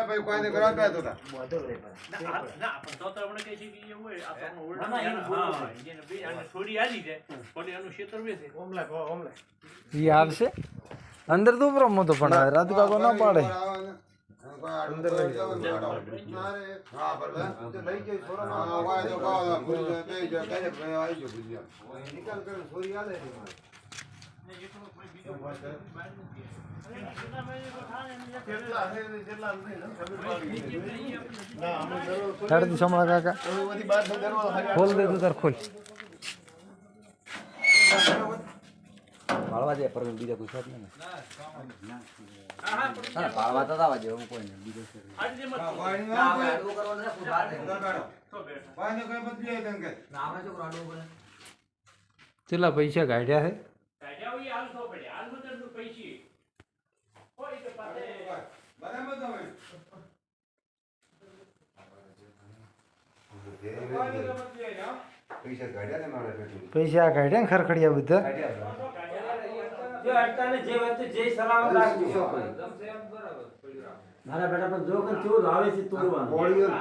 ભાઈ કોઈને કરવા બે તો ના પણ તો આપણે કહે છે કે એવું હોય આપણને ઓળખ એને બે અને છોડી આલી જાય પણ એનું ક્ષેત્ર બેસે ઓમલા ઈ આવશે અંદર તો પ્રમો તો પણ આવે રાત કાકો ના પાડે અંદર લઈ જાવ હા બરાબર તો લઈ જઈ છોરા હા વાય તો કાવા ભૂલી જાય બે જો કહે ભાઈ આવી જો ભૂલી જાય નિકાલ કરીને છોરી આલે ને એટલો કોઈ બીજો તારે સમળા કાકા ખોલ દે તું તાર ખોલ પાળવા દે પર બીજા કોઈ સાથ નહીં ના પાળવા તો આવા જેવું કોઈ નહીં બીજો છે કેટલા પૈસા કાઢ્યા છે પૈસા કાઢ્યા ને ખરખડિયા બધા મારા બેટા પણ જો કે કેવું આવે છે તોડવાનું